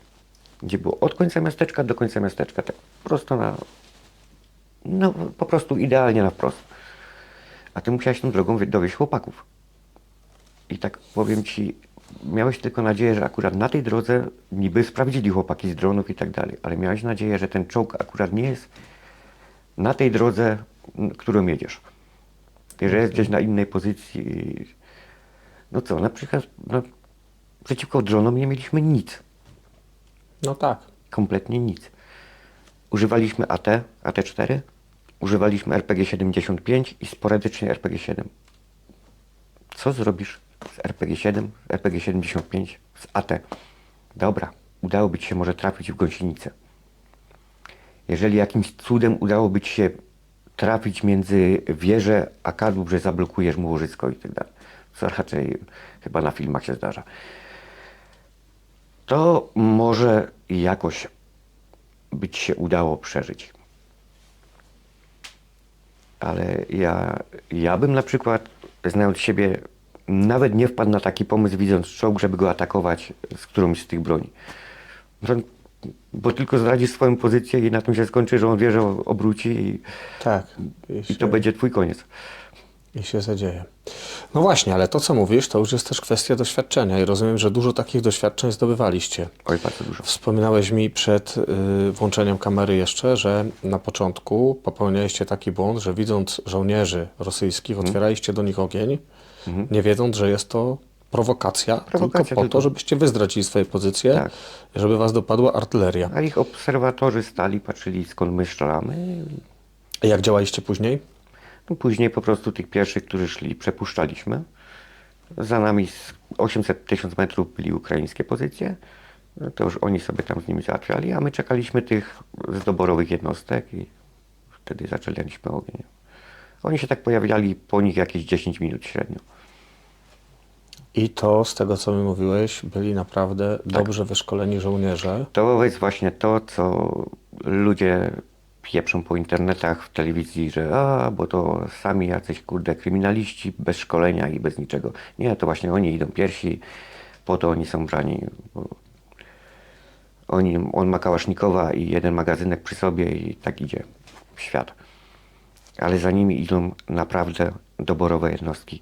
Gdzie było od końca miasteczka do końca miasteczka. Tak prosto no po prostu idealnie na wprost. A ty musiałeś tą drogą dowieźć chłopaków. I tak powiem ci, miałeś tylko nadzieję, że akurat na tej drodze niby sprawdzili chłopaki z dronów i tak dalej, ale miałeś nadzieję, że ten czołg akurat nie jest na tej drodze, którą jedziesz. I że jest gdzieś na innej pozycji. No co, na przykład przeciwko dronom nie mieliśmy nic. No tak. Kompletnie nic. Używaliśmy AT4, używaliśmy RPG-75 i sporadycznie RPG-7. Co zrobisz z RPG-7, RPG-75, z AT? Dobra, udałoby ci się może trafić w gąsienicę. Jeżeli jakimś cudem udałoby ci się trafić między wieżę a kadłub, że zablokujesz mu łożysko i tak dalej, co raczej chyba na filmach się zdarza, to może jakoś by ci się udało przeżyć. Ale ja bym na przykład, znając siebie, nawet nie wpadł na taki pomysł, widząc czołg, żeby go atakować z którąś z tych broni. Bo tylko zdradzi swoją pozycję i na tym się skończy, że on wieżę obróci Tak. i to będzie twój koniec. I się zadzieje. No właśnie, ale to co mówisz, to już jest też kwestia doświadczenia i rozumiem, że dużo takich doświadczeń zdobywaliście. Oj, bardzo dużo. Wspominałeś mi przed włączeniem kamery jeszcze, że na początku popełnialiście taki błąd, że widząc żołnierzy rosyjskich, otwieraliście do nich ogień, nie wiedząc, że jest to prowokacja tylko po to, żebyście wy zdradzili swoje pozycje, Tak. żeby was dopadła artyleria. A ich obserwatorzy stali, patrzyli skąd my strzelamy. A jak działaliście później? No, później po prostu tych pierwszych, którzy szli, przepuszczaliśmy. Za nami z 800-1000 metrów byli ukraińskie pozycje. No to już oni sobie tam z nimi załatwiali, a my czekaliśmy tych z doborowych jednostek i wtedy zaczęliśmy ogień. Oni się tak pojawiali po nich jakieś 10 minut średnio. I to, z tego co mi mówiłeś, byli naprawdę dobrze wyszkoleni żołnierze. To jest właśnie to, co ludzie pieprzą po internetach, w telewizji, że bo to sami jacyś kurde kryminaliści bez szkolenia i bez niczego. Nie, to właśnie oni idą pierwsi, po to oni są brani. On ma kałasznikowa i jeden magazynek przy sobie i tak idzie w świat. Ale za nimi idą naprawdę doborowe jednostki.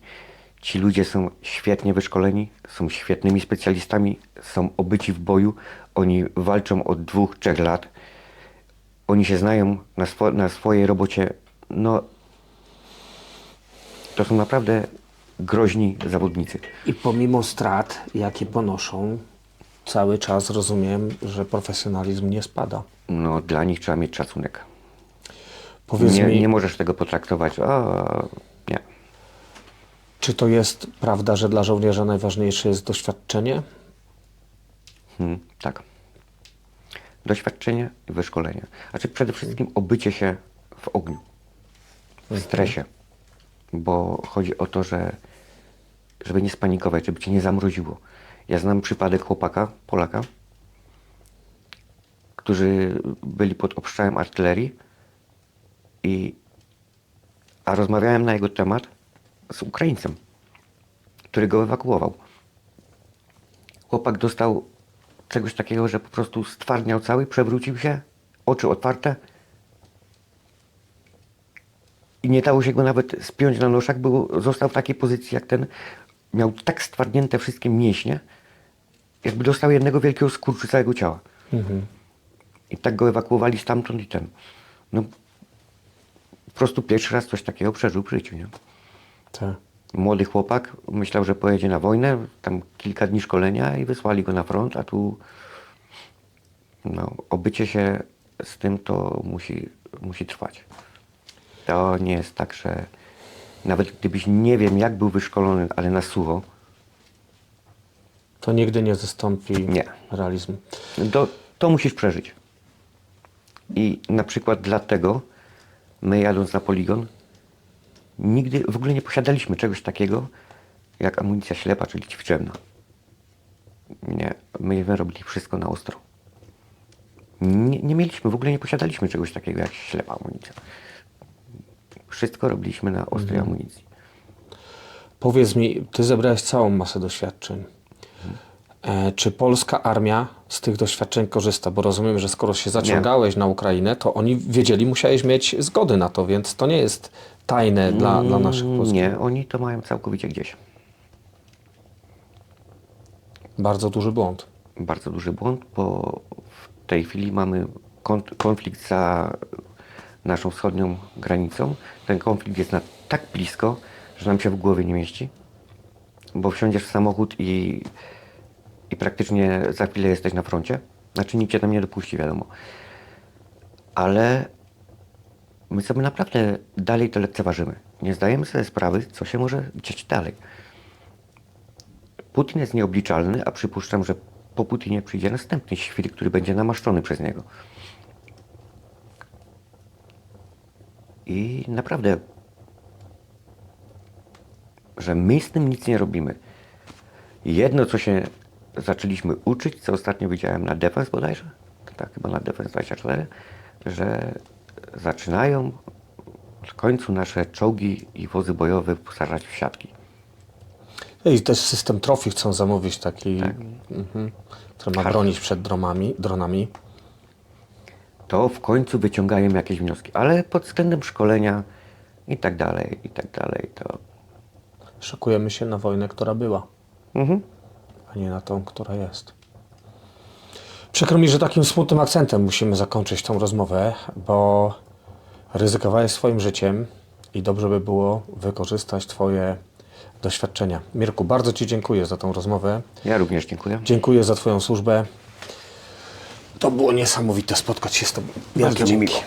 Ci ludzie są świetnie wyszkoleni, są świetnymi specjalistami, są obyci w boju, oni walczą od 2-3 lat. Oni się znają na swojej robocie. No, to są naprawdę groźni zawodnicy. I pomimo strat, jakie ponoszą, cały czas rozumiem, że profesjonalizm nie spada. No, dla nich trzeba mieć szacunek. Powiedz mi, Nie możesz tego potraktować, nie. czy to jest prawda, że dla żołnierza najważniejsze jest doświadczenie? Tak. Doświadczenie i wyszkolenie. Znaczy przede wszystkim obycie się w ogniu, w stresie. Bo chodzi o to, żeby nie spanikować, żeby cię nie zamroziło. Ja znam przypadek chłopaka, Polaka, którzy byli pod obstrzałem artylerii a rozmawiałem na jego temat z Ukraińcem, który go ewakuował. Chłopak dostał czegoś takiego, że po prostu stwardniał cały, przewrócił się, oczy otwarte i nie dało się go nawet spiąć na noszach, bo został w takiej pozycji jak ten. Miał tak stwardnięte wszystkie mięśnie, jakby dostał jednego wielkiego skurczu całego ciała. I tak go ewakuowali stamtąd i ten. No, po prostu pierwszy raz coś takiego przeżył w życiu, nie? Tak. Młody chłopak myślał, że pojedzie na wojnę, tam kilka dni szkolenia i wysłali go na front, a tu obycie się z tym to musi trwać. To nie jest tak, że nawet gdybyś nie wiem jak był wyszkolony, ale na sucho, To nigdy nie zastąpi Nie. realizmu. to musisz przeżyć. I na przykład dlatego my jadąc na poligon nigdy w ogóle nie posiadaliśmy czegoś takiego jak amunicja ślepa, czyli ćwiczebna. Nie, myśmy robili wszystko na ostro. Nie mieliśmy, w ogóle nie posiadaliśmy czegoś takiego jak ślepa amunicja. Wszystko robiliśmy na ostrej amunicji. Powiedz mi, ty zebrałeś całą masę doświadczeń. Czy polska armia z tych doświadczeń korzysta? Bo rozumiem, że skoro się zaciągałeś na Ukrainę, to oni wiedzieli, musiałeś mieć zgody na to, więc to nie jest tajne dla naszych polskich. Nie, oni to mają całkowicie gdzieś. Bardzo duży błąd. Bardzo duży błąd, bo w tej chwili mamy konflikt za naszą wschodnią granicą. Ten konflikt jest tak blisko, że nam się w głowie nie mieści, bo wsiądziesz w samochód i praktycznie za chwilę jesteś na froncie. Znaczy nikt cię tam nie dopuści, wiadomo. Ale my sobie naprawdę dalej to lekceważymy. Nie zdajemy sobie sprawy, co się może dziać dalej. Putin jest nieobliczalny, a przypuszczam, że po Putinie przyjdzie następny świr, który będzie namaszczony przez niego. I naprawdę, że my z tym nic nie robimy. Jedno, co się zaczęliśmy uczyć, co ostatnio widziałem na Defense bodajże, tak chyba na Defense 24, że zaczynają w końcu nasze czołgi i wozy bojowe wyposażać w siatki. I też system trofi chcą zamówić taki, który ma bronić przed dronami. To w końcu wyciągają jakieś wnioski, ale pod względem szkolenia i tak dalej, to... Szykujemy się na wojnę, która była, Mhm. a nie na tą, która jest. Przykro mi, że takim smutnym akcentem musimy zakończyć tą rozmowę, bo ryzykowałeś swoim życiem i dobrze by było wykorzystać Twoje doświadczenia. Mirku, bardzo Ci dziękuję za tą rozmowę. Ja również dziękuję. Dziękuję za Twoją służbę. To było niesamowite spotkać się z Tobą. Wielkie Bardzo mi dzięki. miło.